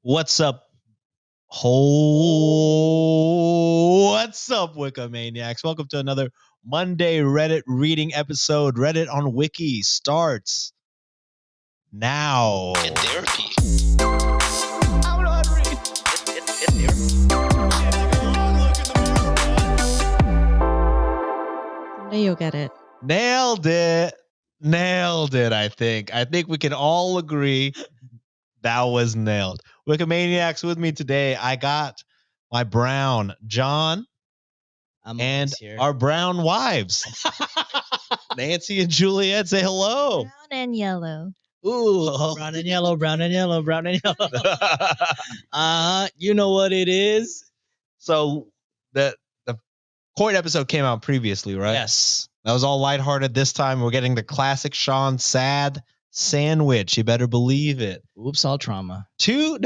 What's up? What's up, Wikimaniacs? Welcome to another Monday Reddit reading episode. Reddit on Wiki starts now. In therapy. I'm not reading. Someday you'll get it. Nailed it, I think. I think we can all agree that was nailed. Wikimaniacs, with me today, I got my brown John and our brown wives. Nancy and Juliet, say hello. Brown and yellow. Ooh, brown and yellow, brown and yellow, brown and yellow. You know what it is? So the court episode came out previously, right? Yes. That was all lighthearted. This time we're getting the classic Sean sad sandwich. You better believe it. Oops, all trauma. Two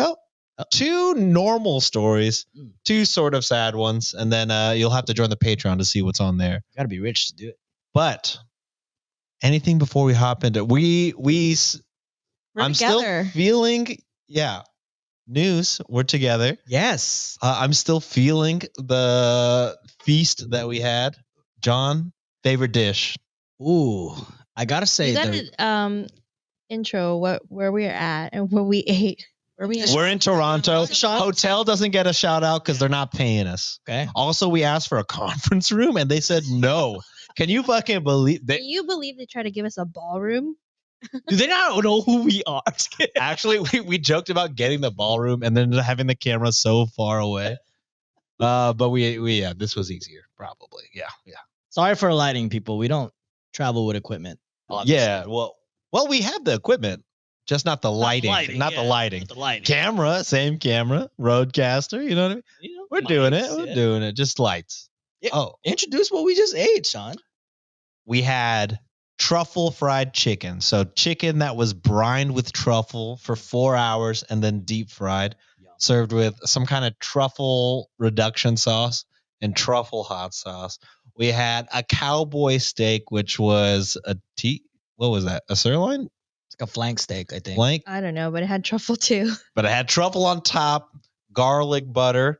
normal stories, two sort of sad ones, and then you'll have to join the Patreon to see what's on there. Gotta be rich to do it. But anything before we hop into We're I'm together. still feeling news. We're together. Yes. I'm still feeling the feast that we had. John, favorite dish? Ooh, I gotta say You gotta intro where we're at and what we ate. We're in Toronto. Hotel doesn't get a shout out because they're not paying us. Okay. Also, we asked for a conference room and they said no. Can you fucking believe that? Can you believe they tried to give us a ballroom? Do they not know who we are? Actually, we joked about getting the ballroom and then having the camera so far away. But we this was easier, probably. Yeah. Sorry for lighting, people. We don't travel with equipment. Obviously. Yeah. Well, we have the equipment, just not the lighting. Not the lighting. Camera, same camera, Roadcaster. You know what I mean? You know, We're doing it. We're doing it. Just lights. Yeah. Oh, Introduce what we just ate, Sean. we had truffle fried chicken. So chicken that was brined with truffle for 4 hours and then deep fried, served with some kind of truffle reduction sauce and truffle hot sauce. We had a cowboy steak, which was what was that? A sirloin? It's like a flank steak, I think. Flank? I don't know, but it had truffle too. But it had truffle on top, garlic butter.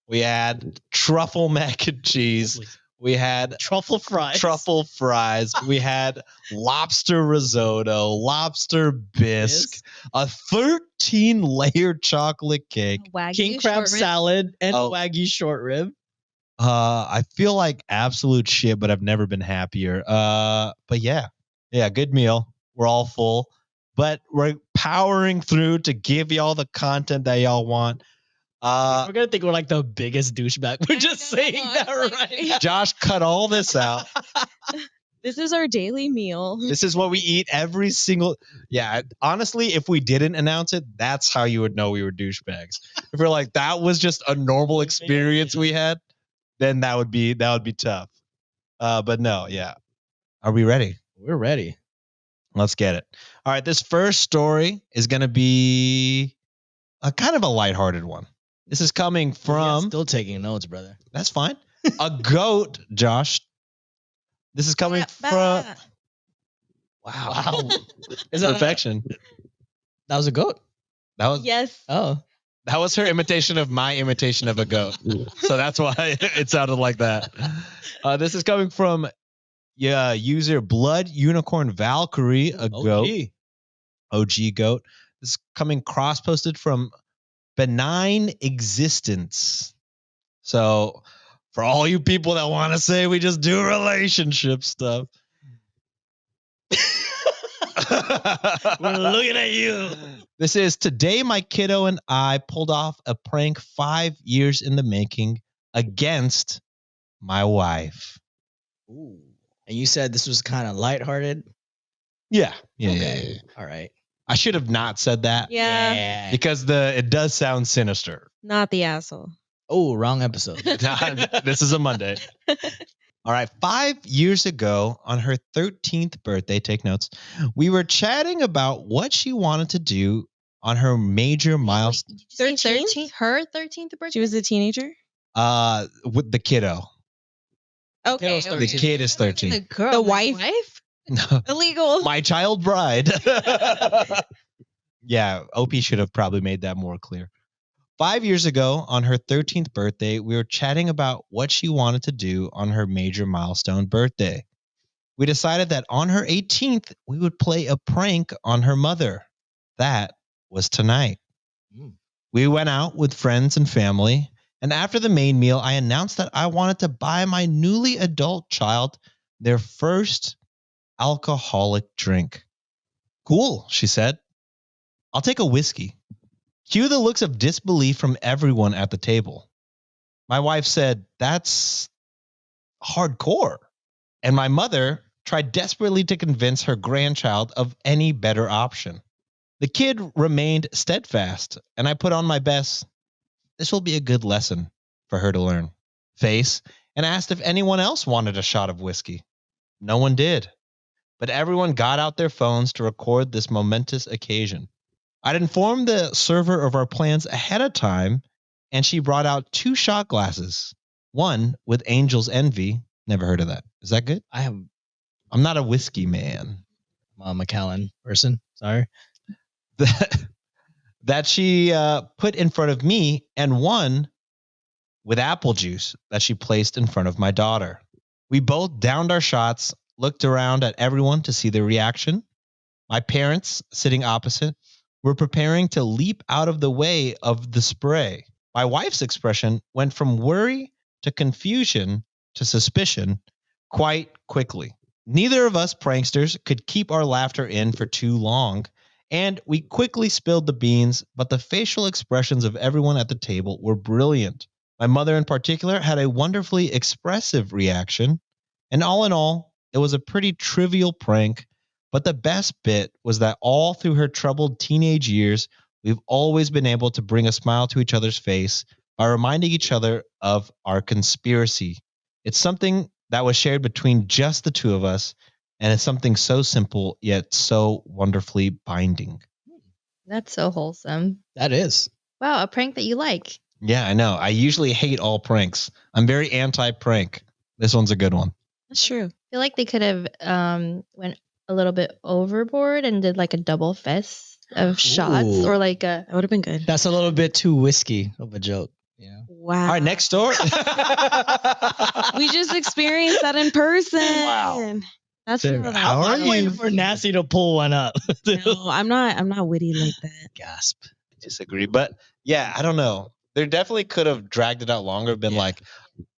We had truffle mac and cheese. We had Truffle fries. We had lobster risotto, lobster bisque, a 13-layer chocolate cake, Wagyu King crab short rib. salad, and Wagyu short rib. I feel like absolute shit, but I've never been happier. But yeah, good meal. We're all full, but we're powering through to give y'all the content that y'all want. We're gonna think we're like the biggest douchebag. We're just saying that right now. Josh cut all this out. This is our daily meal. This is what we eat every single. Yeah, honestly, if we didn't announce it, that's how you would know we were douchebags. If we're like that was just a normal experience we had, then that would be tough. But no, yeah. Are we ready? We're ready. Let's get it. All right, this first story is going to be a kind of a lighthearted one. This is coming from... Still taking notes, brother. That's fine. A goat, Josh. This is coming from... Wow. Is that perfection? That was a goat? That was... Yes. Oh. That was her imitation of my imitation of a goat. So that's why it sounded like that. This is coming from user Blood Unicorn Valkyrie, a goat. OG goat. This is coming cross-posted from Benign Existence. So for all you people that want to say we just do relationship stuff. We're looking at you. This is today my kiddo and I pulled off a prank 5 years in the making against my wife. Ooh. And you said this was kind of lighthearted? Yeah. All right. I should have not said that. Yeah. Because it does sound sinister. Not the asshole. Oh, wrong episode. This is a Monday. All right. 5 years ago, on her 13th birthday, take notes, we were chatting about what she wanted to do on her major milestone. 13th? Her 13th birthday? She was a teenager? With the kiddo. Okay. The kid is 13. The girl. The wife? No. Illegal. My child bride. Yeah, OP should have probably made that more clear. 5 years ago, on her 13th birthday, we were chatting about what she wanted to do on her major milestone birthday. We decided that on her 18th, we would play a prank on her mother. That was tonight. We went out with friends and family, and after the main meal, I announced that I wanted to buy my newly adult child their first alcoholic drink. Cool, she said. I'll take a whiskey. Cue the looks of disbelief from everyone at the table. My wife said, that's hardcore. And my mother tried desperately to convince her grandchild of any better option. The kid remained steadfast, and I put on my best. This will be a good lesson for her to learn. Face, and asked if anyone else wanted a shot of whiskey. No one did, but everyone got out their phones to record this momentous occasion. I'd informed the server of our plans ahead of time, and she brought out 2 shot glasses. One with Angel's Envy. Never heard of that. Is that good? I'm not a whiskey man. a McAllen person. Sorry. That she put in front of me, and one with apple juice that she placed in front of my daughter. We both downed our shots, looked around at everyone to see their reaction. My parents, sitting opposite, were preparing to leap out of the way of the spray. My wife's expression went from worry to confusion to suspicion quite quickly. Neither of us pranksters could keep our laughter in for too long, and we quickly spilled the beans, but the facial expressions of everyone at the table were brilliant. My mother in particular had a wonderfully expressive reaction, and all in all, it was a pretty trivial prank, but the best bit was that all through her troubled teenage years, we've always been able to bring a smile to each other's face by reminding each other of our conspiracy. It's something that was shared between just the two of us, and it's something so simple yet so wonderfully binding. That's so wholesome. That is. Wow, a prank that you like. Yeah, I know. I usually hate all pranks. I'm very anti-prank. This one's a good one. That's true. I feel like they could have went a little bit overboard and did like a double fist of shots, Ooh. or like a That would have been good. That's a little bit too whiskey of a joke. Yeah. Wow. All right, next story. We just experienced that in person. Wow. That's Sarah, not how are I'm you? waiting for Nancy to pull one up. No, I'm not witty like that. Gasp. Disagree, but yeah, I don't know. They definitely could have dragged it out longer. Been Yeah. like,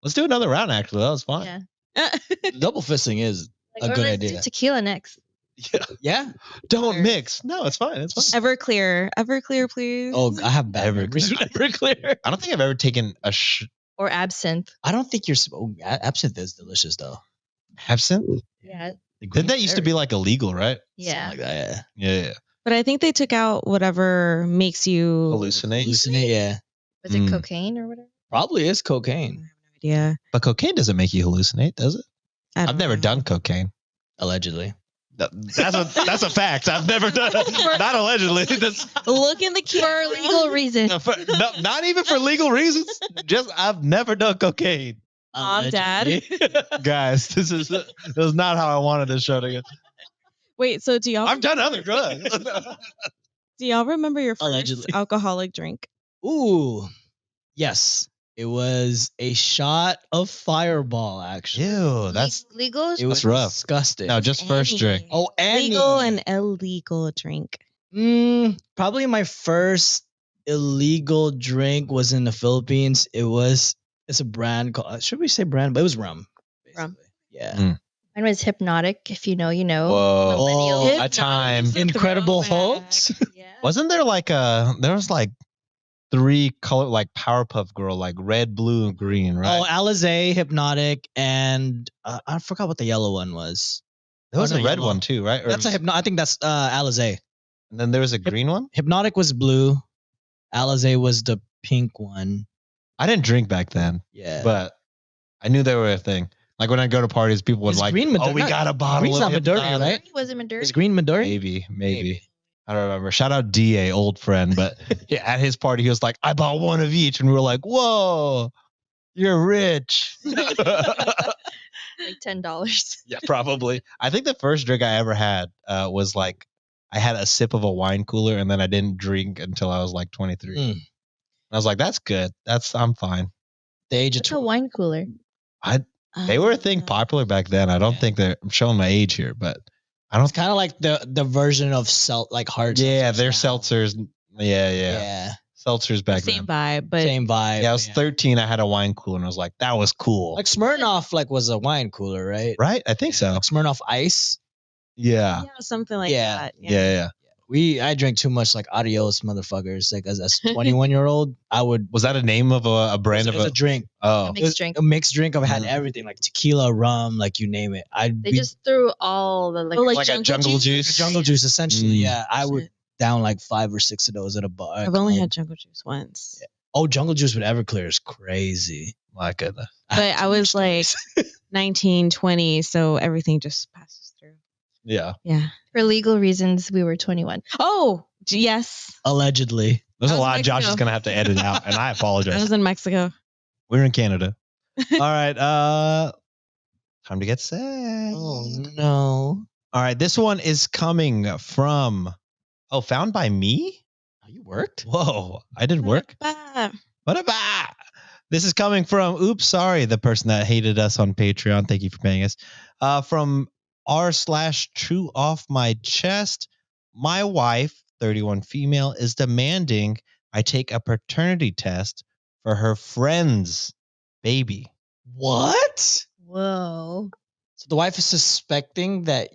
let's do another round. Actually, that was fun. yeah. Double fisting is Like, a or good let's do idea. tequila next. Yeah. Don't Water. mix. No, it's fine. It's fine. Everclear, please. Oh, I have bad memories with Everclear. I don't think I've ever taken a Or absinthe. I don't think you're. Absinthe is delicious though. absinthe. Yeah. Didn't that used to be like illegal, right? Yeah. Something like that. Yeah. But I think they took out whatever makes you Hallucinate. Hallucinate. Yeah. Was it Mm. cocaine or whatever? Probably is I cocaine. have no idea. But cocaine doesn't make you hallucinate, does it? I I've don't never know. done cocaine. Allegedly. That's a fact. I've never done it. Not allegedly. That's, Look in the For camera. legal reasons. no, not even for legal reasons. Just I've never done cocaine. Mom, Dad. Guys, this is not how I wanted this show to go. Wait, so do y'all I've done other drugs. remember your first Allegedly. alcoholic drink? Ooh. Yes. It was a shot of Fireball. Actually. Ew, that's legal. It was rough. disgusting. no, just first drink. Oh, and Legal and illegal drink. Probably my first illegal drink was in the Philippines. It's a brand called, should we say brand? But it was rum. Rum. basically. Yeah. Mm. Mine was Hypnotic. If you know, you know. Whoa. Millennial. A time. Incredible Throwback. Hulks. Yeah. Wasn't there there was like 3 color like Powerpuff Girl, like red, blue, and green, right? Oh, Alizé, Hypnotic, and I forgot what the yellow one was. there was oh, a no, red yellow. one too, right? Or That's a I think that's Alizé. and then there was a green one. Hypnotic was blue. Alizé was the pink one. I didn't drink back then, Yeah. but I knew they were a thing. Like when I go to parties, people would It's like, green Midori- "Oh, we not- got a bottle green's of not Midori, Hypnotic." right? Was it Maduro? Is green Midori? Maybe. I don't remember. Shout out DA, old friend. But yeah, at his party, he was like, I bought one of each. And we were like, whoa, you're rich. Like $10. Yeah, probably. I think the first drink I ever had was like, I had a sip of a wine cooler and then I didn't drink until I was like 23. I was like, that's good. I'm fine. The age of It's a wine cooler. They were a thing popular back then. I don't think I'm showing my age here, but I don't. It's kind of like the version of hard. Yeah, seltzers they're now. seltzers. Yeah. Yeah. Seltzers back Same then. vibe, but Same vibe. Yeah, I was 13. I had a wine cooler, and I was like, that was cool. Like Smirnoff, was a wine cooler, right? Right? I think so. Like Smirnoff Ice. Yeah. something like Yeah. that. Yeah. I drank too much adios motherfuckers. Like as a 21-year-old, I would. Was that a name of a brand It was a drink. Oh, A mixed drink. A mixed drink. I've had everything, like tequila, rum, like you name it. They just threw all the liquor. like a jungle juice. jungle juice, essentially. Mm. Yeah, I would down like 5 or 6 of those at a bar. I've only had jungle juice once. Yeah. Oh, jungle juice with Everclear is crazy. My goodness. But I was like 19, 20, so everything just passes through. Yeah. Yeah. For legal reasons, we were 21. Oh, yes. Allegedly. There's I a was lot in Josh is Mexico. going to have to edit out, and I I apologize. was in Mexico. We're in Canada. All right. Time to get sad. Oh no. All right. This one is coming from, found by me? Oh, you worked? Whoa. I did work? Ba-ba. Ba-da-ba. This is coming from, oops, sorry, the person that hated us on Patreon. Thank you for paying us. From r/true off my chest. My wife, 31 female, is demanding I take a paternity test for her friend's baby. What? Whoa. So the wife is suspecting that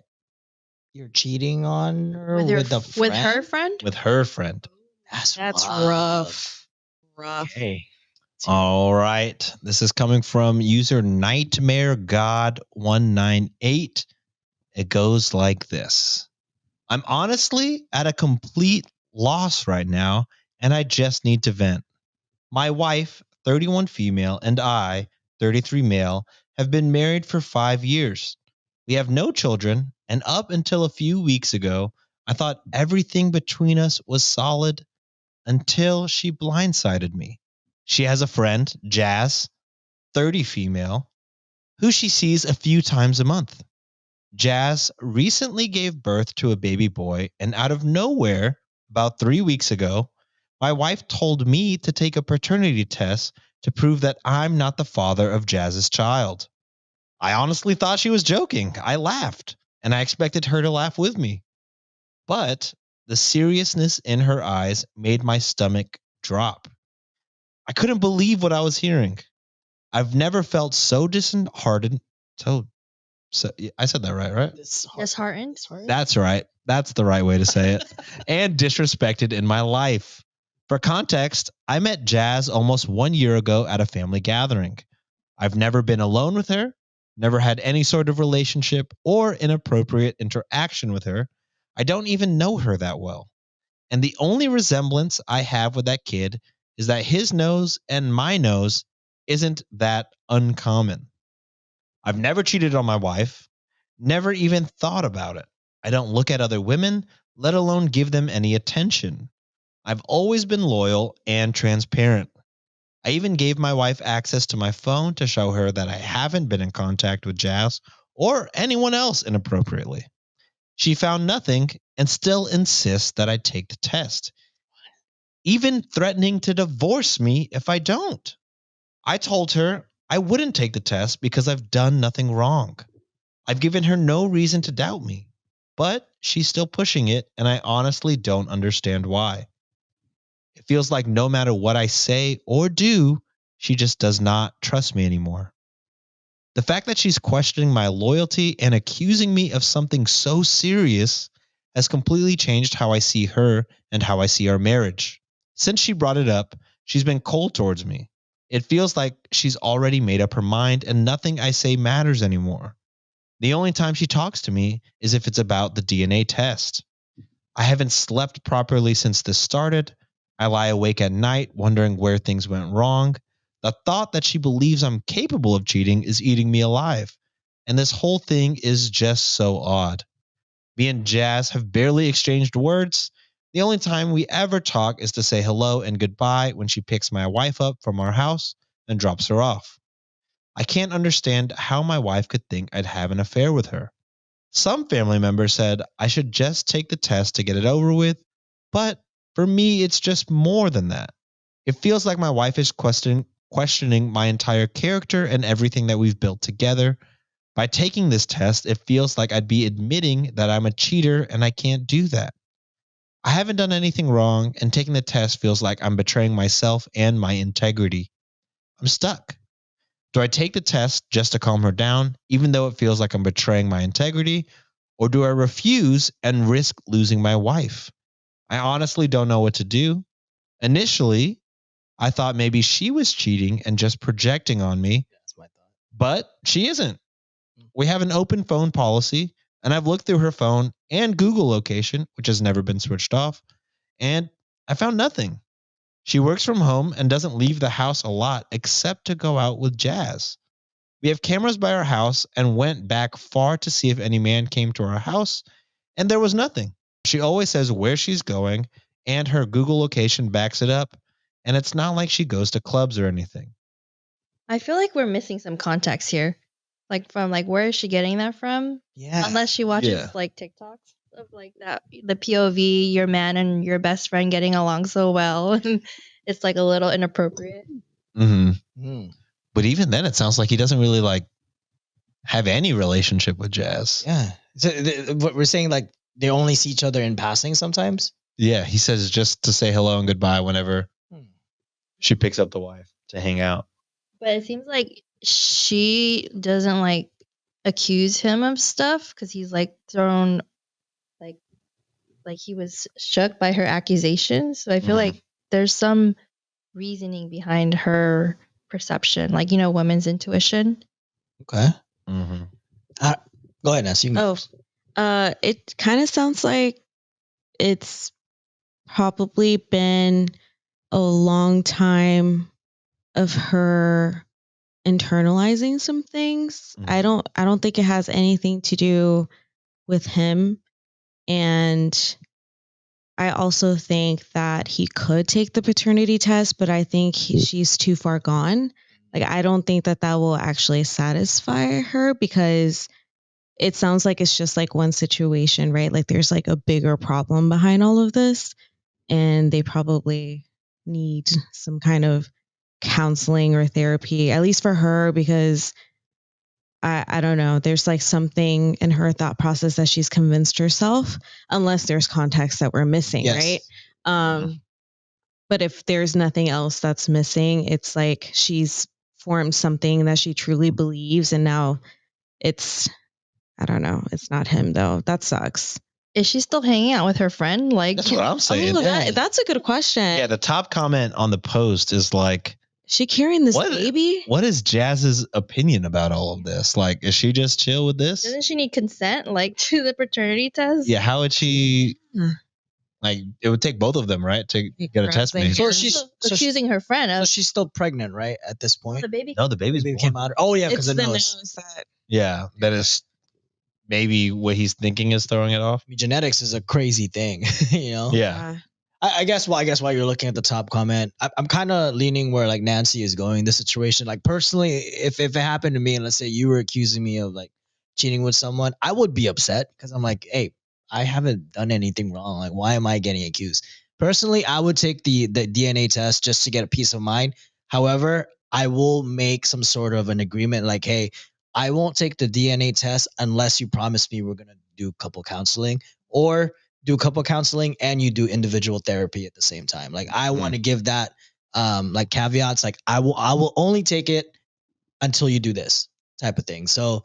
you're cheating on her With, with, your, a friend? with her friend? With her friend. That's rough. Rough. Okay. All right. This is coming from user Nightmare God 198. It goes like this. I'm honestly at a complete loss right now, and I just need to vent. My wife, 31 female, and I, 33 male, have been married for 5 years. We have no children, and up until a few weeks ago, I thought everything between us was solid until she blindsided me. She has a friend, Jazz, 30 female, who she sees a few times a month. Jazz recently gave birth to a baby boy, and out of nowhere, about 3 weeks ago, my wife told me to take a paternity test to prove that I'm not the father of Jazz's child. I honestly thought she was joking. I laughed, and I expected her to laugh with me. But the seriousness in her eyes made my stomach drop. I couldn't believe what I was hearing. I've never felt so disheartened. So I said that right? Disheartened? That's right. That's the right way to say it. And disrespected in my life. For context, I met Jazz almost 1 year ago at a family gathering. I've never been alone with her, never had any sort of relationship or inappropriate interaction with her. I don't even know her that well. And the only resemblance I have with that kid is that his nose and my nose isn't that uncommon. I've never cheated on my wife, never even thought about it. I don't look at other women, let alone give them any attention. I've always been loyal and transparent. I even gave my wife access to my phone to show her that I haven't been in contact with Jazz or anyone else inappropriately. She found nothing and still insists that I take the test, even threatening to divorce me if I don't. I told her I wouldn't take the test because I've done nothing wrong. I've given her no reason to doubt me, but she's still pushing it, and I honestly don't understand why. It feels like no matter what I say or do, she just does not trust me anymore. The fact that she's questioning my loyalty and accusing me of something so serious has completely changed how I see her and how I see our marriage. Since she brought it up, she's been cold towards me. It feels like she's already made up her mind and nothing I say matters anymore. The only time she talks to me is if it's about the DNA test. I haven't slept properly since this started. I lie awake at night wondering where things went wrong. The thought that she believes I'm capable of cheating is eating me alive. And this whole thing is just so odd. Me and Jazz have barely exchanged words. The only time we ever talk is to say hello and goodbye when she picks my wife up from our house and drops her off. I can't understand how my wife could think I'd have an affair with her. Some family members said I should just take the test to get it over with, but for me, it's just more than that. It feels like my wife is questioning my entire character and everything that we've built together. By taking this test, it feels like I'd be admitting that I'm a cheater and I can't do that. I haven't done anything wrong, and taking the test feels like I'm betraying myself and my integrity. I'm stuck. Do I take the test just to calm her down, even though it feels like I'm betraying my integrity? Or do I refuse and risk losing my wife? I honestly don't know what to do. Initially, I thought maybe she was cheating and just projecting on me, That's my thought. but she isn't. We have an open phone policy, and I've looked through her phone and Google location, which has never been switched off, and I found nothing. She works from home and doesn't leave the house a lot except to go out with Jazz. We have cameras by our house and went back far to see if any man came to our house, and there was nothing. She always says where she's going, and her Google location backs it up, and it's not like she goes to clubs or anything. I feel like we're missing some context here. Like from like where is she getting that from? Yeah. Unless she watches Yeah. like TikToks of like that the POV, your man and your best friend getting along so well and it's like a little inappropriate. Mm. But even then, it sounds like he doesn't really like have any relationship with Jazz. Yeah. So what we're saying, like they only see each other in passing sometimes. Yeah, he says just to say hello and goodbye whenever she picks up the wife to hang out. But it seems like she doesn't like accuse him of stuff because he's like thrown like he was shook by her accusations. So I feel like there's some reasoning behind her perception, like women's intuition. Okay. Mm-hmm. Go ahead, Nancy. It kind of sounds like it's probably been a long time of her internalizing some things. I don't think it has anything to do with him. And I also think that he could take the paternity test, but I think she's too far gone. Like, I don't think that will actually satisfy her because it sounds like it's just like one situation, right? Like there's like a bigger problem behind all of this, and they probably need some kind of counseling or therapy, at least for her, because I don't know. There's like something in her thought process that she's convinced herself, unless there's context that we're missing, Yes. right? But if there's nothing else that's missing, it's like she's formed something that she truly believes, and now I don't know. It's not him though. That sucks. Is she still hanging out with her friend? Like That's what I'm saying. Oh, that's a good question. Yeah, the top comment on the post is like, Is she carrying this baby? What is Jazz's opinion about all of this? Like, is she just chill with this? Doesn't she need consent, like to the paternity test? Yeah, how would she? Like, it would take both of them, right, to get a test made. So she's she's accusing her friend So of she's still pregnant, right? At this point, the baby. No, the baby's baby born. came out. Oh yeah, because It's the the nose. nose that. Yeah, that is maybe what he's thinking is throwing it off. I mean, genetics is a crazy thing, you know. Yeah. I guess while you're looking at the top comment, I'm kind of leaning where like Nancy is going. This situation, like personally, if it happened to me, and let's say you were accusing me of like cheating with someone, I would be upset because I'm like, hey, I haven't done anything wrong. Like, why am I getting accused? Personally, I would take the DNA test just to get a peace of mind. However, I will make some sort of an agreement, like, hey, I won't take the DNA test unless you promise me we're gonna do couple counseling or do couple counseling and you do individual therapy at the same time. Like I want to give that like caveats. Like I will only take it until you do this type of thing. So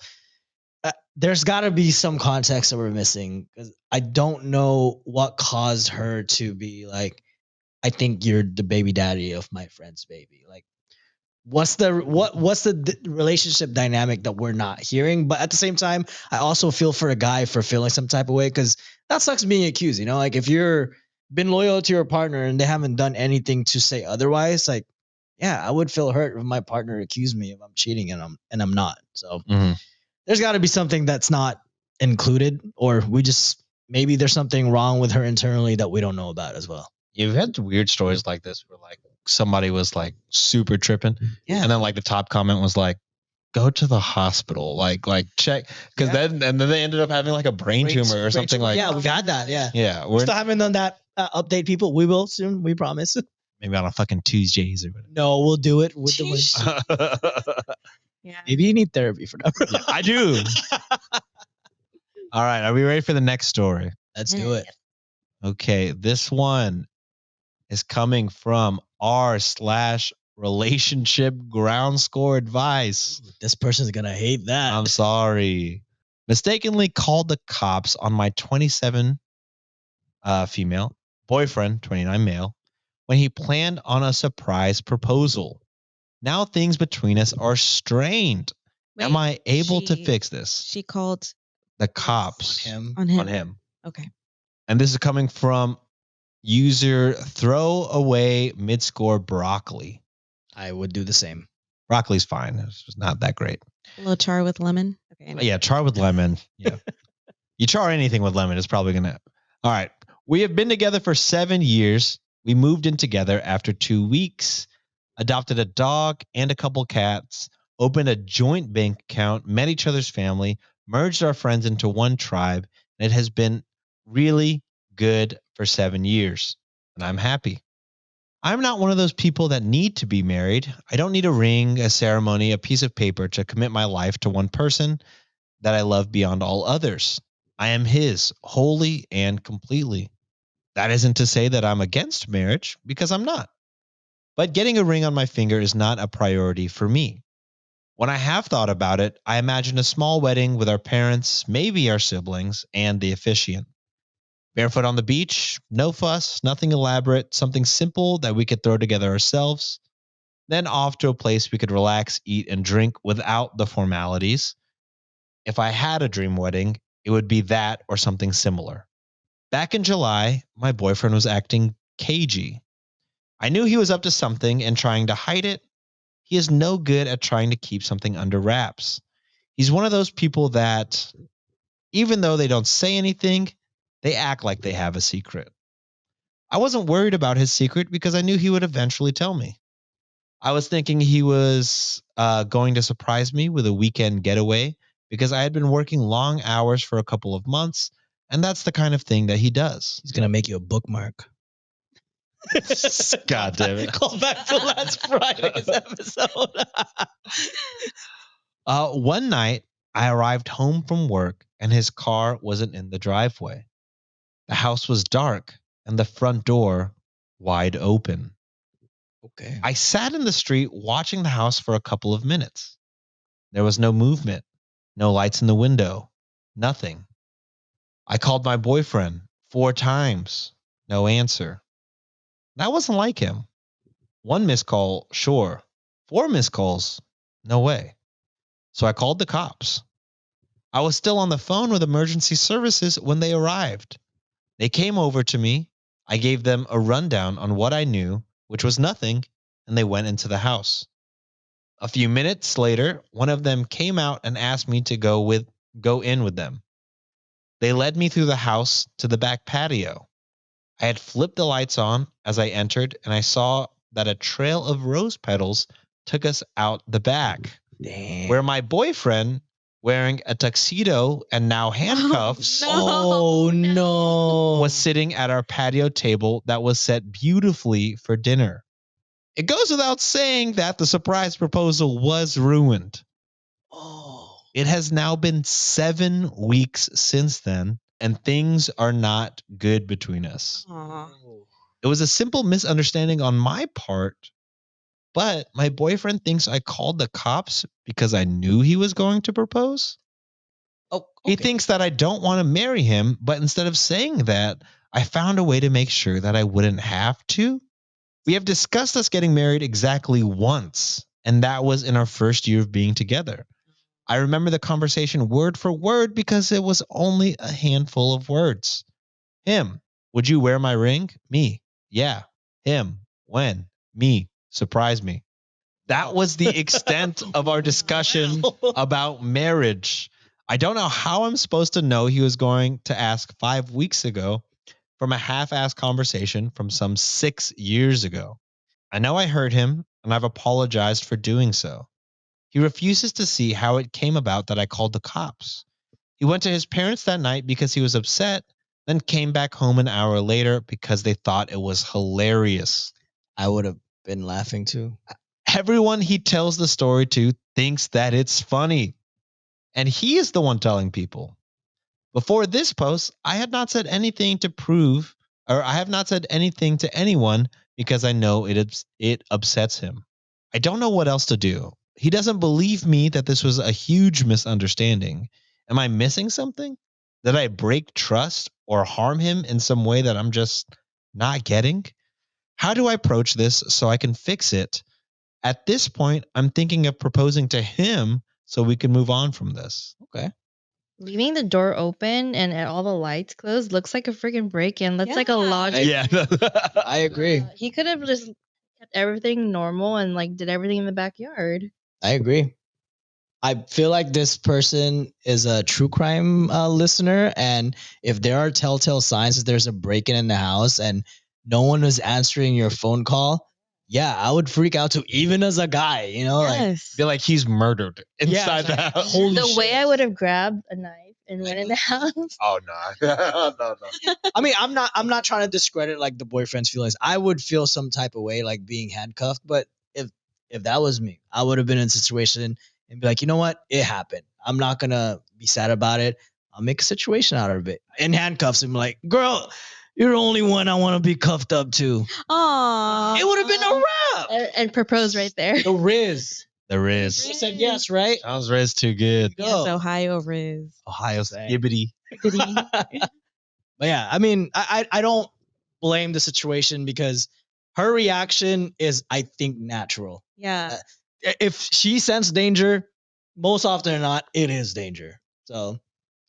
there's got to be some context that we're missing because I don't know what caused her to be like, I think you're the baby daddy of my friend's baby. Like what's the relationship dynamic that we're not hearing? But at the same time, I also feel for a guy for feeling some type of way because that sucks being accused. You know, like if you're been loyal to your partner and they haven't done anything to say otherwise, like yeah, I would feel hurt if my partner accused me if I'm cheating and I'm not. So there's got to be something that's not included, or we just maybe there's something wrong with her internally that we don't know about as well. You've had weird stories like this where like somebody was like super tripping, and then like the top comment was like, "Go to the hospital, like check," because then they ended up having like a brain tumor or something like. Yeah, we've had that. Yeah, Yeah, we still haven't done that update. People, we will soon. We promise. Maybe on a fucking Tuesdays or whatever. No, we'll do it with the Yeah. Maybe you need therapy for that. Yeah, I do. All right, are we ready for the next story? Let's do it. Okay, this one is coming from r/relationship ground score advice. This person's gonna hate that. I'm sorry. Mistakenly called the cops on my 27 female boyfriend, 29 male, when he planned on a surprise proposal. Now things between us are strained. Am I able to fix this? She called The cops On him. on him. on him. Okay. And this is coming from user throw away mid-score broccoli. I would do the same. Broccoli's fine. It's just not that great. A little char with lemon. Okay. anyway. Yeah, char with lemon. Yeah. You char anything with lemon, it's probably going to. All right. We have been together for 7 years. We moved in together after 2 weeks, adopted a dog and a couple cats, opened a joint bank account, met each other's family, merged our friends into one tribe, and it has been really good for 7 years. And I'm happy. I'm not one of those people that need to be married. I don't need a ring, a ceremony, a piece of paper to commit my life to one person that I love beyond all others. I am his wholly and completely. That isn't to say that I'm against marriage, because I'm not. But getting a ring on my finger is not a priority for me. When I have thought about it, I imagine a small wedding with our parents, maybe our siblings, and the officiant. Barefoot on the beach, no fuss, nothing elaborate, something simple that we could throw together ourselves. Then off to a place we could relax, eat, and drink without the formalities. If I had a dream wedding, it would be that or something similar. Back in July, my boyfriend was acting cagey. I knew he was up to something and trying to hide it. He is no good at trying to keep something under wraps. He's one of those people that, even though they don't say anything, they act like they have a secret. I wasn't worried about his secret because I knew he would eventually tell me. I was thinking he was going to surprise me with a weekend getaway because I had been working long hours for a couple of months, and that's the kind of thing that he does. He's gonna make you a bookmark. God damn it. Call back to last Friday's episode. One night, I arrived home from work and his car wasn't in the driveway. The house was dark and the front door wide open. Okay. I sat in the street watching the house for a couple of minutes. There was no movement, no lights in the window, nothing. I called my boyfriend 4 times, no answer. That wasn't like him. 1 missed call, sure. 4 missed calls, no way. So I called the cops. I was still on the phone with emergency services when they arrived. They came over to me. I gave them a rundown on what I knew, which was nothing, and they went into the house. A few minutes later, one of them came out and asked me to go in with them. They led me through the house to the back patio. I had flipped the lights on as I entered, and I saw that a trail of rose petals took us out the back, Damn. where my boyfriend, wearing a tuxedo and now handcuffs, Oh no. was sitting at our patio table that was set beautifully for dinner. It goes without saying that the surprise proposal was ruined. Oh. It has now been 7 weeks since then, and things are not good between us. Aw. It was a simple misunderstanding on my part, but my boyfriend thinks I called the cops because I knew he was going to propose. Oh, He thinks that I don't want to marry him, but instead of saying that, I found a way to make sure that I wouldn't have to. We have discussed us getting married exactly once, and that was in our first year of being together. I remember the conversation word for word because it was only a handful of words. Him, would you wear my ring? Me, yeah. Him, when? Me, surprise me. That was the extent of our discussion about marriage. I don't know how I'm supposed to know he was going to ask 5 weeks ago from a half-assed conversation from some 6 years ago. I know I hurt him, and I've apologized for doing so. He refuses to see how it came about that I called the cops. He went to his parents that night because he was upset, then came back home an hour later because they thought it was hilarious. I would have been laughing too. Everyone he tells the story to thinks that it's funny. And he is the one telling people. Before this post, I had not said anything to prove, or I have not said anything to anyone because I know it upsets him. I don't know what else to do. He doesn't believe me that this was a huge misunderstanding. Am I missing something? Did I break trust or harm him in some way that I'm just not getting? How do I approach this so I can fix it? At this point, I'm thinking of proposing to him so we can move on from this. Okay. Leaving the door open and all the lights closed looks like a freaking break-in. That's like a logic. Yeah. I agree. He could have just kept everything normal and like did everything in the backyard. I agree. I feel like this person is a true crime listener, and if there are telltale signs that there's a break-in in the house and no one is answering your phone call, yeah, I would freak out too, even as a guy. You know, Yes. Feel like he's murdered inside it's the like, house. holy The shit. way I would have grabbed a knife and went in the house. Oh no. No. I mean, I'm not trying to discredit like the boyfriend's feelings. I would feel some type of way like being handcuffed, but if that was me, I would have been in a situation and be like, you know what, it happened. I'm not gonna be sad about it. I'll make a situation out of it. In handcuffs, and be like, girl, you're the only one I want to be cuffed up to. Aww. It would have been a wrap. And propose right there. The Riz. There You is. said yes, right? Sounds Riz too good. Go. Yes, Ohio Riz. Ohio Dang. skibbity. But yeah, I mean, I don't blame the situation because her reaction is, I think, natural. Yeah. If she sensed danger, most often than not, it is danger. So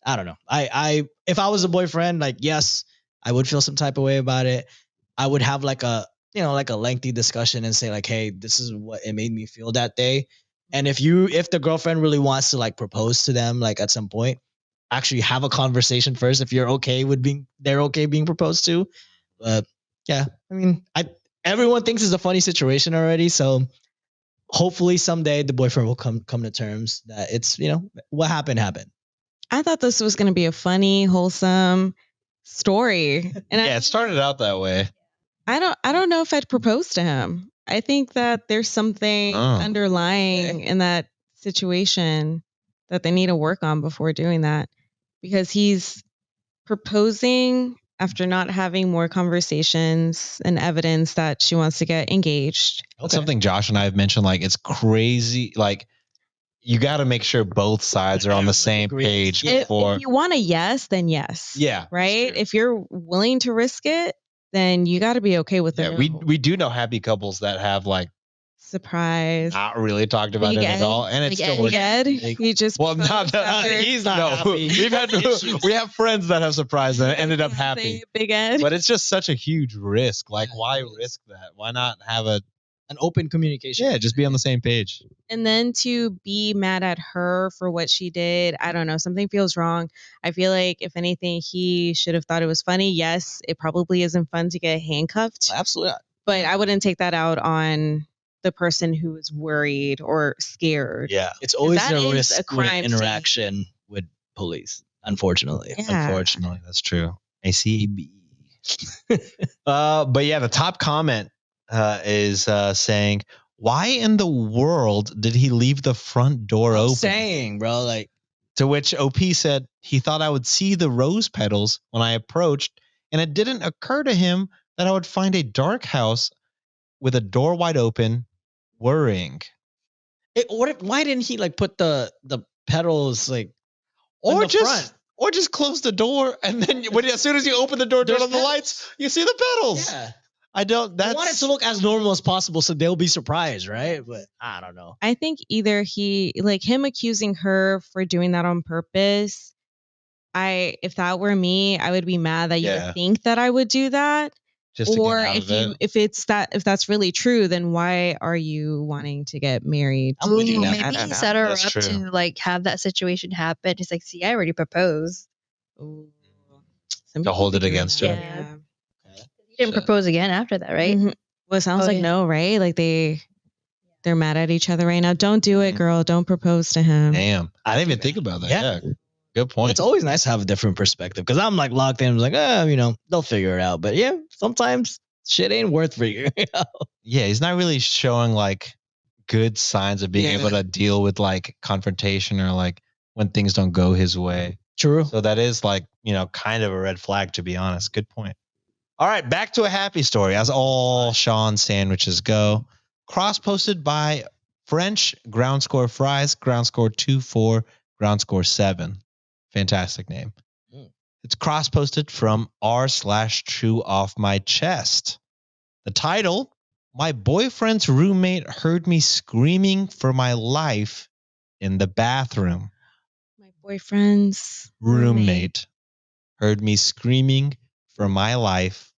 I don't know. I if I was a boyfriend, like, yes, I would feel some type of way about it. I would have like a lengthy discussion and say like, hey, this is what it made me feel that day. And if the girlfriend really wants to like propose to them, like at some point, actually have a conversation first if they're okay being proposed to. But yeah, I mean, everyone thinks it's a funny situation already, so hopefully someday the boyfriend will come to terms that it's, what happened. I thought this was going to be a funny, wholesome story. And It started out that way. I don't know if I'd propose to him. I think that there's something underlying in that situation that they need to work on before doing that, because he's proposing after not having more conversations and evidence that she wants to get engaged. That's something Josh and I have mentioned. Like, it's crazy. Like, you got to make sure both sides are on the same page before. If you want a yes, then yes. Yeah. Right? If you're willing to risk it, then you got to be okay with it. Yeah, we do know happy couples that have like surprise, not really talked about it at all, and it's still Big Ed. He just well, not that he's not happy. We have friends that have surprised and ended up happy. Big Ed, but it's just such a huge risk. Like, why risk that? Why not have an open communication? Yeah, just be on the same page. And then to be mad at her for what she did, I don't know, something feels wrong. I feel like if anything, he should have thought it was funny. Yes, it probably isn't fun to get handcuffed. Absolutely not. But I wouldn't take that out on the person who is worried or scared. Yeah, it's always a risk with interaction with police. Unfortunately, unfortunately, that's true. ACAB. But yeah, the top comment is saying, "Why in the world did he leave the front door open?" Saying, bro, like. To which OP said he thought I would see the rose petals when I approached, and it didn't occur to him that I would find a dark house with a door wide open, worrying. Why didn't he like put the petals like or in the front? Or just close the door, and then as soon as you open the door, turn on the lights, you see the petals. Yeah. I want it to look as normal as possible so they'll be surprised, right? But I don't know. I think either him accusing her for doing that on purpose. If that were me, I would be mad that you would think that I would do that. Just or if that's really true, then why are you wanting to get married? Maybe he set her up to like have that situation happen. He's like, see, I already proposed. Ooh. To hold it against her. Yeah. He didn't propose again after that, right? Mm-hmm. Well, it sounds like no, right? Like they're mad at each other right now. Don't do it, girl. Don't propose to him. Damn. I didn't even think about that. Yeah. Good point. It's always nice to have a different perspective because I'm like locked in. I'm like, they'll figure it out. But yeah, sometimes Shit ain't worth figuring out. Yeah, he's not really showing like good signs of being Yeah. able to deal with like confrontation or like when things don't go his way. True. So that is like, kind of a red flag, to be honest. Good point. All right, back to a happy story, as all Sean sandwiches go. Cross posted by French ground score fries, ground score 2-4, ground score 7. Fantastic name. It's cross posted from r/chew off my chest. The title: My boyfriend's roommate heard me screaming for my life in the bathroom. My boyfriend's Roommate heard me screaming for my life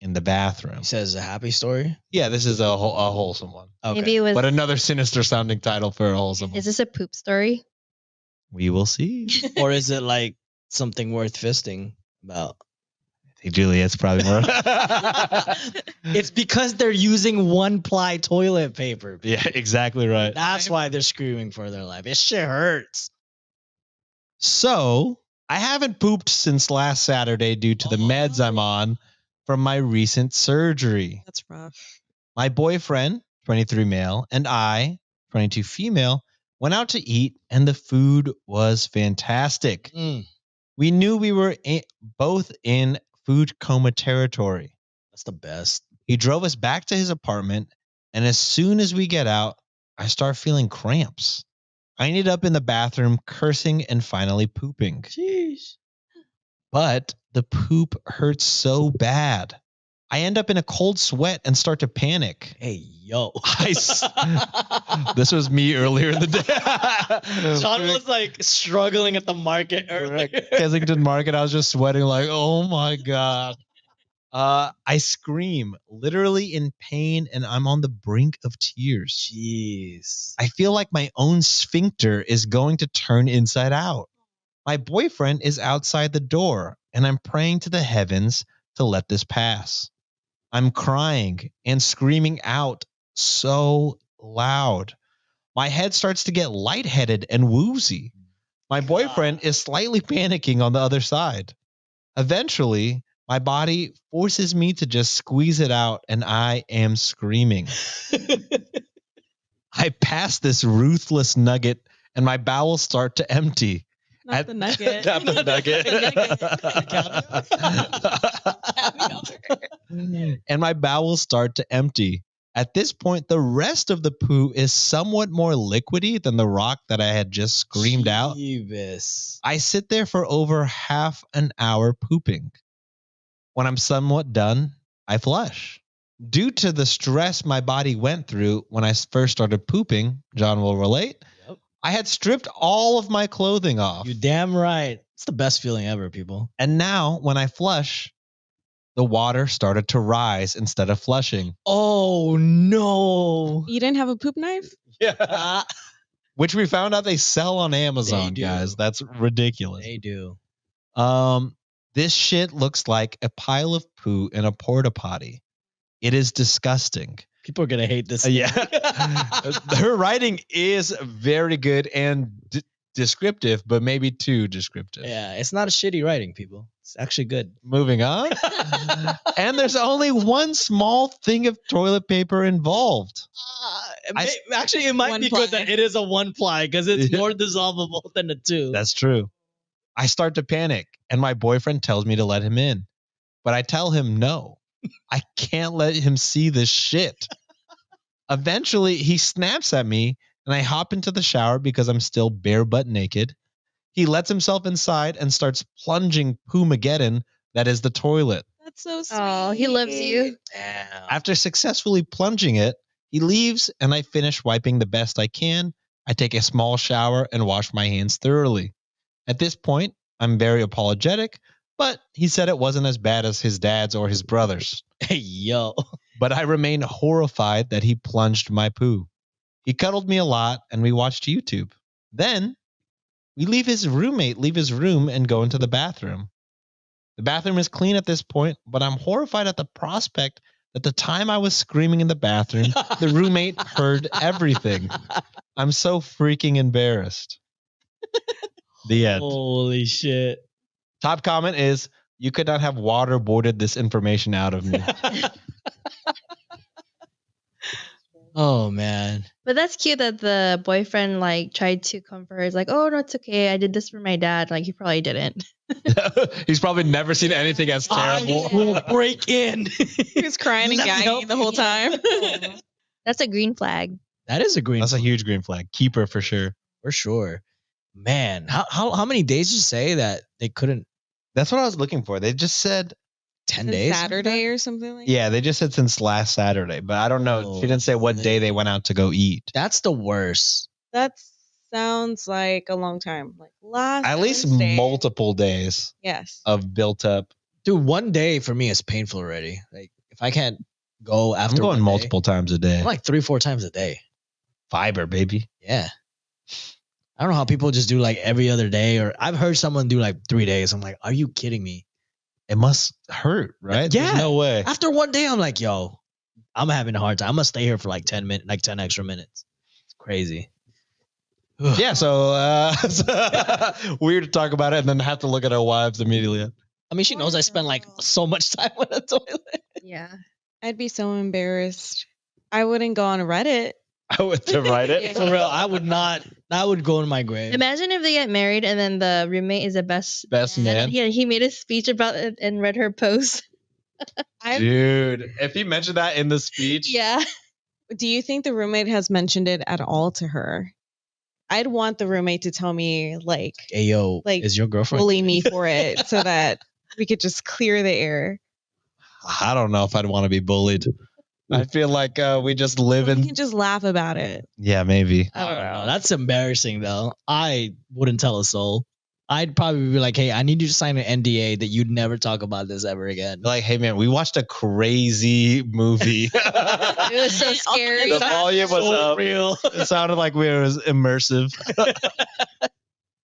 in the bathroom. He says a happy story. Yeah, this is a wholesome one. Okay. Maybe it was. But another sinister sounding title for a wholesome one. Is this a poop story? We will see. Or is it like something worth fisting about? I think Juliet's probably more. It's because they're using 1-ply toilet paper. Yeah, exactly right. That's why they're screaming for their life. It shit hurts. So, I haven't pooped since last Saturday due to the meds I'm on from my recent surgery. That's rough. My boyfriend, 23 male, and I, 22 female, went out to eat, and the food was fantastic. We knew we were both in food coma territory. That's the best. He drove us back to his apartment, and as soon as we get out, I start feeling cramps. I ended up in the bathroom cursing and finally pooping. Jeez. But the poop hurts so bad. I end up in a cold sweat and start to panic. Hey, yo. This was me earlier in the day. John was like struggling at the market earlier. Kensington Market. I was just sweating like, oh my God. I scream, literally in pain, and I'm on the brink of tears. Jeez. I feel like my own sphincter is going to turn inside out. My boyfriend is outside the door, and I'm praying to the heavens to let this pass. I'm crying and screaming out so loud. My head starts to get lightheaded and woozy. My boyfriend is slightly panicking on the other side. Eventually, my body forces me to just squeeze it out, and I am screaming. I pass this ruthless nugget, and my bowels start to empty. Not the nugget. Not the nugget. And my bowels start to empty. At this point, the rest of the poo is somewhat more liquidy than the rock that I had just screamed out. I sit there for over half an hour pooping. When I'm somewhat done, I flush. Due to the stress my body went through when I first started pooping, John will relate, Yep. I had stripped all of my clothing off. You damn right. It's the best feeling ever, people. And now, when I flush, the water started to rise instead of flushing. Oh, no. You didn't have a poop knife? Yeah. Which we found out they sell on Amazon, do. guys. That's ridiculous. They do. This shit looks like a pile of poo in a porta potty. It is disgusting. People are going to hate this. Yeah. Her writing is very good and descriptive, but maybe too descriptive. Yeah, it's not a shitty writing, people. It's actually good. Moving on. And there's only one small thing of toilet paper involved. Actually, it might One be ply. good that it is a 1-ply because it's more dissolvable than a 2. That's true. I start to panic, and my boyfriend tells me to let him in. But I tell him no. I can't let him see this shit. Eventually, he snaps at me, and I hop into the shower because I'm still bare butt naked. He lets himself inside and starts plunging Poomageddon, that is the toilet. That's so sweet. Oh, he loves you. Damn. After successfully plunging it, he leaves, and I finish wiping the best I can. I take a small shower and wash my hands thoroughly. At this point, I'm very apologetic, but he said it wasn't as bad as his dad's or his brother's. Hey, yo. But I remain horrified that he plunged my poo. He cuddled me a lot, and we watched YouTube. Then, we leave his room and go into the bathroom. The bathroom is clean at this point, but I'm horrified at the prospect that the time I was screaming in the bathroom, the roommate heard everything. I'm so freaking embarrassed. The end. Holy shit. Top comment is, you could not have waterboarded this information out of me. Oh man. But that's cute that the boyfriend like tried to comfort her. He's like, "Oh no, it's okay. I did this for my dad." Like he probably didn't. He's probably never seen anything as terrible. I will break in. He was crying and Let me gagging help the whole time. That's a green flag. That is a green. That's a flag, huge green flag. Keeper for sure. for sure. Man, how many days did you say that they couldn't? That's what I was looking for. They just said 10 Since days. Saturday or something like yeah, they just said since last Saturday, but I don't know. Oh, She didn't say what day they went out to go eat. That's the worst. that. Sounds like a long time. Like last At least Wednesday. multiple days Yes. of built up. Dude, one day for me is painful already. Like if I can't go after I'm going one day, multiple times a day. I'm like 3-4 times a day. Fiber, baby. Yeah. I don't know how people just do like every other day, or I've heard someone do like 3 days. I'm like, are you kidding me? It must hurt, right? Yeah. There's no way. After one day, I'm like, yo, I'm having a hard time. I'm gonna stay here for like 10 minutes, like 10 extra minutes. It's crazy. Yeah, so weird to talk about it and then have to look at our wives immediately. I mean, she knows I spend like so much time on the toilet. Yeah. I'd be so embarrassed. I wouldn't go on Reddit. I would to write it. Yeah. For real, I would not. I would go in my grave. Imagine if they get married and then the roommate is the best Man. Yeah, he made a speech about it and read her post. Dude, if he mentioned that in the speech, Yeah. Do you think the roommate has mentioned it at all to her? I'd want the roommate to tell me, like, Hey, yo, Like, is your girlfriend? bully me for it so that we could just clear the air. I don't know if I'd want to be bullied. I feel like we just live We in. can just laugh about it. Yeah, maybe. I don't know. That's embarrassing, though. I wouldn't tell a soul. I'd probably be like, hey, I need you to sign an NDA that you'd never talk about this ever again. Like, hey man, we watched a crazy movie. It was so scary. The volume was up. real. It sounded like we was immersive.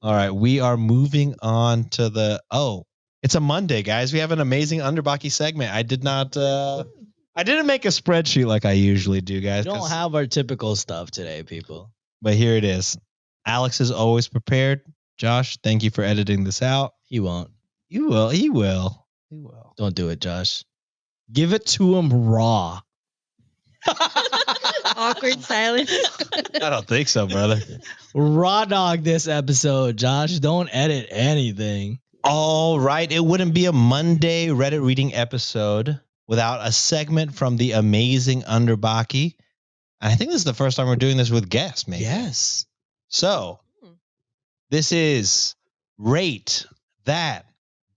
All right, we are moving on to the. Oh, it's a Monday, guys. We have an amazing Underbakke segment. I did not. I didn't make a spreadsheet like I usually do, guys. We don't have our typical stuff today, people. But here it is. Alex is always prepared. Josh, thank you for editing this out. He won't. You will. He will. He will. Don't do it, Josh. Give it to him raw. Awkward silence. I don't think so, brother. Raw dog this episode, Josh. Don't edit anything. All right. It wouldn't be a Monday Reddit reading episode without a segment from the Amazing Underbakke. I think this is the first time we're doing this with guests, maybe. Yes. So, this is Rate That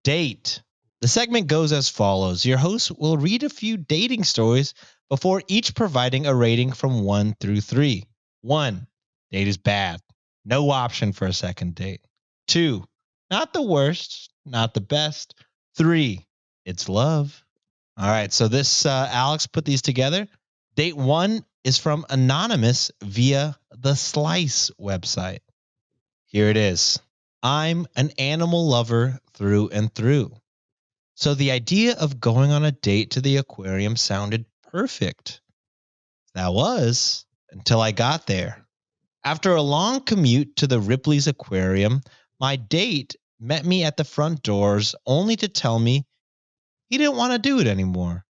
Date. The segment goes as follows. Your host will read a few dating stories before each providing a rating from 1 through 3. 1, date is bad. No option for a second date. 2, not the worst, not the best. 3, it's love. All right, so this Alex put these together. Date 1 is from Anonymous via the Slice website. Here it is. I'm an animal lover through and through. So the idea of going on a date to the aquarium sounded perfect. That was until I got there. After a long commute to the Ripley's Aquarium, my date met me at the front doors only to tell me he didn't want to do it anymore.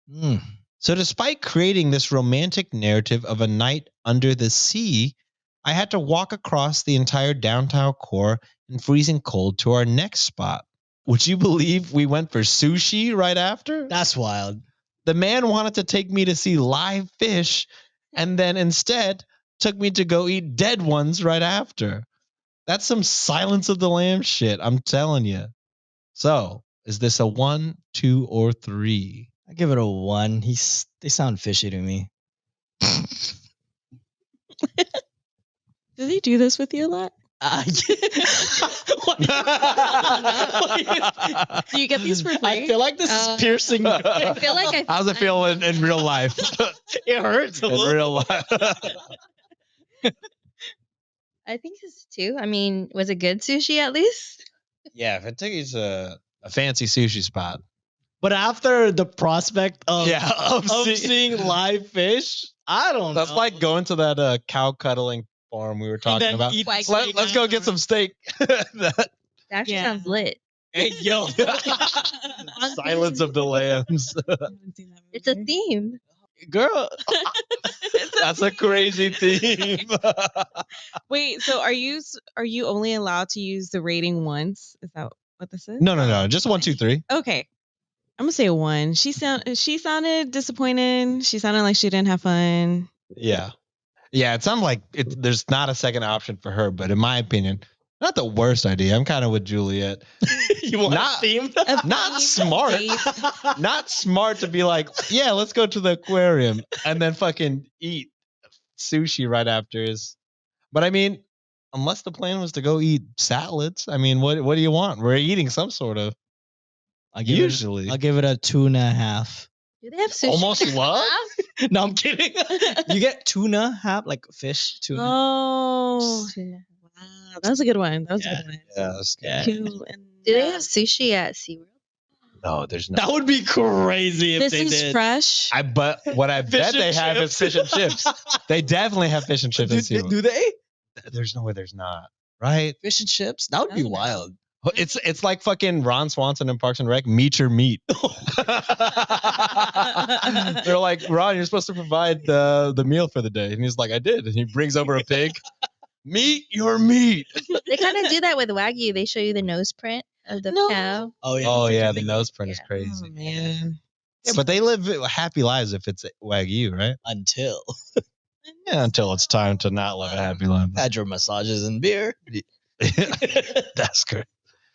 So despite creating this romantic narrative of a night under the sea, I had to walk across the entire downtown core in freezing cold to our next spot. Would you believe we went for sushi right after? That's wild. The man wanted to take me to see live fish and then instead took me to go eat dead ones right after. That's some Silence of the Lambs shit, I'm telling you. So, is this a 1, 2, or 3? I give it a 1. They sound fishy to me. Does he do this with you a lot? Do you get these for free? I feel like this is piercing. I feel like How's it feel in real life? It hurts In real life. I think it's 2. I mean, was it good sushi at least? Yeah, if it took you to a fancy sushi spot. But after the prospect of, of seeing live fish, I don't know. That's like going to that cow cuddling farm we were talking then about. eat Like, Let's go get some steak. That actually Yeah. sounds lit. Hey, yo. Silence of the Lambs. It's a theme. Girl, That's a crazy theme. Wait, so are you only allowed to use the rating once? Is that what this is? No. Just 1, 2, 3. Okay. I'm gonna say a 1. She sounded disappointed. She sounded like she didn't have fun. Yeah. Yeah, it sounds like there's not a second option for her, but in my opinion, not the worst idea. I'm kind of with Juliet. you want Not- a theme? Not Theme smart. date. Not smart to be like, yeah, let's go to the aquarium and then fucking eat sushi right after is. But I mean, unless the plan was to go eat salads, I mean, what do you want? We're eating some sort of. I'll Usually. I'll give it a 2.5. Do they have sushi? Almost with love? half? No, I'm kidding. You get tuna half, like fish tuna. Oh, Tuna. wow, that was a good one. That was a good one. Yes. Yeah. Cool. And Do they have sushi at SeaWorld? No, there's no. That would be crazy if this they is did. fresh. But what I bet and they have is chips. fish and chips. They definitely have fish and chips. in SeaWorld. Do they? There's no way there's not. Right? Fish and chips? That would be Oh, no. wild. It's like fucking Ron Swanson in Parks and Rec. Meet your meat. They're like, Ron, you're supposed to provide the meal for the day, and he's like, I did. And he brings over a pig. Meet your meat. They kind of do that with Wagyu. They show you the nose print of the No. cow. Oh yeah. Oh yeah, the nose print is Yeah. crazy. Oh man. Yeah, but they live happy lives if it's Wagyu, right? Until Yeah, until it's time to not live a happy life. had your massages and beer. That's good.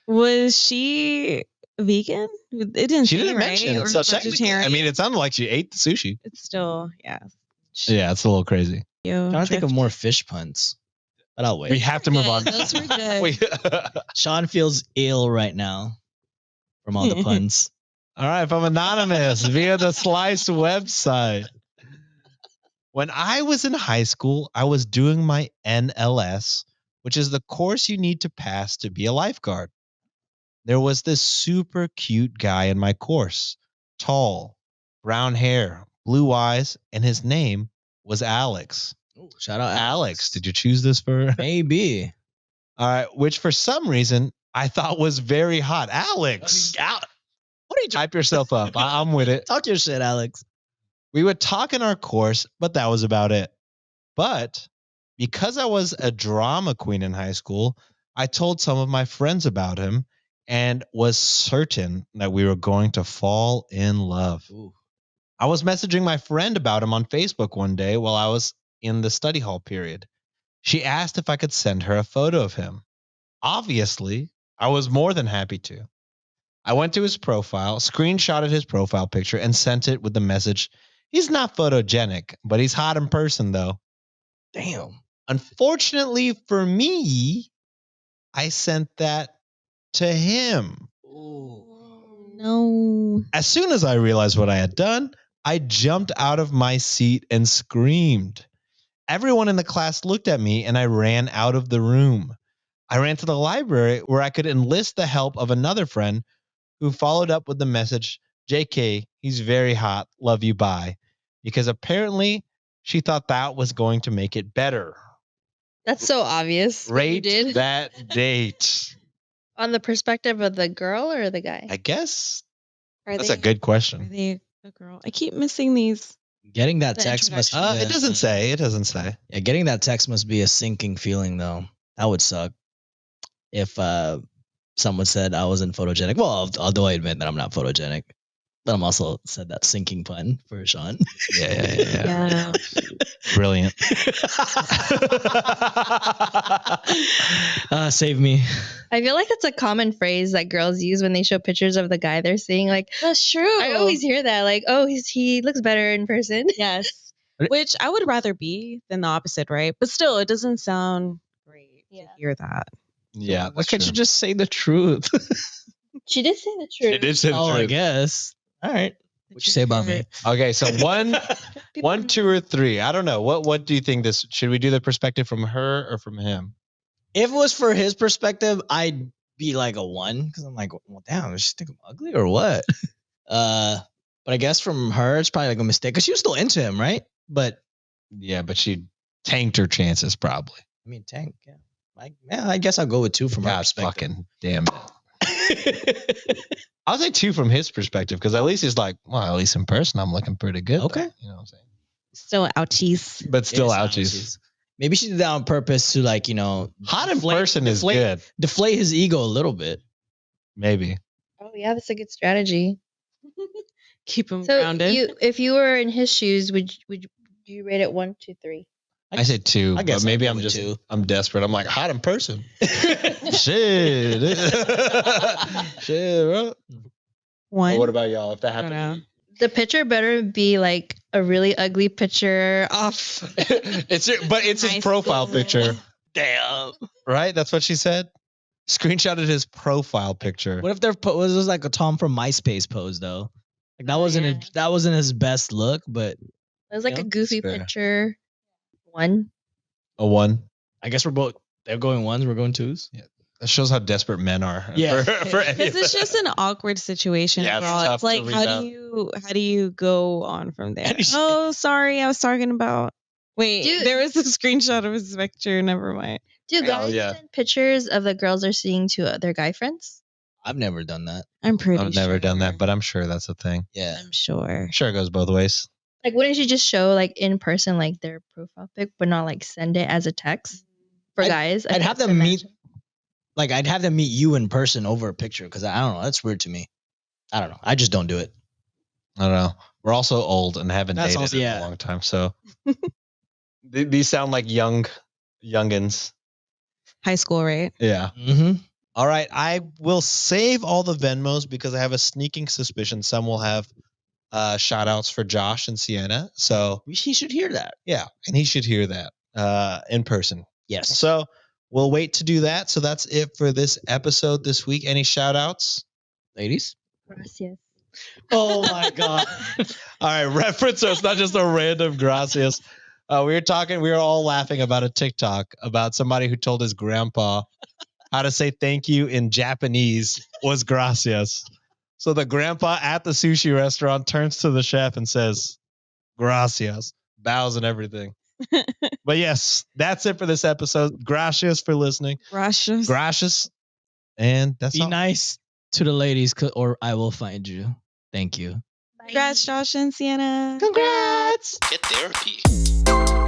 Was she vegan? It didn't. She say, didn't right? mention. Or So technically, vegetarian. I mean, it sounded like she ate the sushi. It's still yeah. Yeah, it's a little crazy. I'm trying to think of more fish puns, but I'll wait. We have to move on. Those were good. We- Sean feels ill right now from all the puns. All right, from Anonymous via the Slice website. When I was in high school, I was doing my NLS, which is the course you need to pass to be a lifeguard. There was this super cute guy in my course, tall, brown hair, blue eyes, and his name was Alex. Ooh, shout out Alex, did you choose this for? Maybe. All right, which for some reason I thought was very hot. Alex, What are you hype yourself up. I'm with it. Talk your shit, Alex. We would talk in our course, but that was about it. But because I was a drama queen in high school, I told some of my friends about him and was certain that we were going to fall in love. Ooh. I was messaging my friend about him on Facebook one day while I was in the study hall period. She asked if I could send her a photo of him. Obviously, I was more than happy to. I went to his profile, screenshotted his profile picture, and sent it with the message, he's not photogenic, but he's hot in person, though. Damn. Unfortunately for me, I sent that to him. No. As soon as I realized what I had done, I jumped out of my seat and screamed. Everyone in the class looked at me, and I ran out of the room. I ran to the library where I could enlist the help of another friend who followed up with the message, JK, he's very hot, love you, bye. Because apparently she thought that was going to make it better. That's so obvious. what you Rate did. that date. On the perspective of the girl or the guy? I guess Are that's they? a good Are question. they a girl? I keep missing these. Getting that The text must introduction. It doesn't say. It doesn't say. Yeah, getting that text must be a sinking feeling though. That would suck. If someone said I wasn't photogenic. Well, although I admit that I'm not photogenic. But I'm also said that sinking pun for Sean. Yeah. Brilliant. Save me. I feel like that's a common phrase that girls use when they show pictures of the guy they're seeing. Like, That's true. I always hear that. Like, oh, he looks better in person. Yes. Which I would rather be than the opposite, right? But still, it doesn't sound great to hear that. Yeah. Why can't you just say the truth? She did say the truth. It did say the Oh, I truth. guess. All right. What you say about me? Okay, so one, 2, or 3. I don't know. What do you think this should we do the perspective from her or from him? If it was for his perspective, I'd be like a 1 because I'm like, well, damn, does she think I'm ugly or what? But I guess from her, it's probably like a mistake because she was still into him, right? But Yeah, but she tanked her chances probably. I mean, tank. Yeah, I guess I'll go with 2 from her God perspective. fucking damn it. I'll say 2 from his perspective because at least he's like, well, at least in person, I'm looking pretty good. Okay. though. You know what I'm saying? Still ouchies. But still It's ouchies. Maybe she did that on purpose to like, Hot in person is good. deflate his ego a little bit. Maybe. Oh yeah, that's a good strategy. Keep him So grounded. if you were in his shoes, would you rate it 1 to 3? I say 2, I guess but maybe I'll go I'm with just 2. I'm desperate. I'm like hot in person. Shit. Shit, bro. One. What about y'all? If that I don't know. happened, The picture better be like a really ugly picture off. but it's his High profile school. picture, Damn. right? That's what she said. Screenshotted his profile picture. What if there was like a Tom from MySpace pose though? Like that Oh, wasn't yeah. that wasn't his best look, but It was like a goofy fair. picture. 1. A 1. I guess they're going 1s, we're going 2s. That shows how desperate men are. Yeah. For any Because of it's that. just an awkward situation. Yeah, it's overall. tough It's like to read how out. do you go on from there? How do you- Oh, sorry, I was talking about. Wait, Dude. there was a screenshot of his picture. Never mind. Do guys yeah. send pictures of the girls they're seeing to their guy friends? I've never done that. I'm pretty. I've never done that, but I'm sure that's a thing. Yeah. I'm sure. Sure, it goes both ways. Like, wouldn't you just show like in person like their profile pic, but not like send it as a text for guys? I'd have them meet you in person over a picture because I don't know. That's weird to me. I don't know. I just don't do it. I don't know. We're also old and haven't That's dated also- in yeah. a long time, so these sound like youngins. High school, right? Yeah. Mm-hmm. All right. I will save all the Venmos because I have a sneaking suspicion some will have shout outs for Josh and Sienna. So He should hear that. yeah, and he should hear that in person. Yes. So we'll wait to do that. So that's it for this episode this week. Any shout outs? Ladies. Gracias. Oh my god. All right, reference. So it's not just a random gracias. We were all laughing about a TikTok about somebody who told his grandpa how to say thank you in Japanese was gracias. So the grandpa at the sushi restaurant turns to the chef and says, gracias, bows and everything. But yes, that's it for this episode. Gracias for listening. Gracias. Gracias. And that's Be all. nice to the ladies or I will find you. Thank you. Bye. Congrats, Josh and Sienna. Congrats. Get therapy.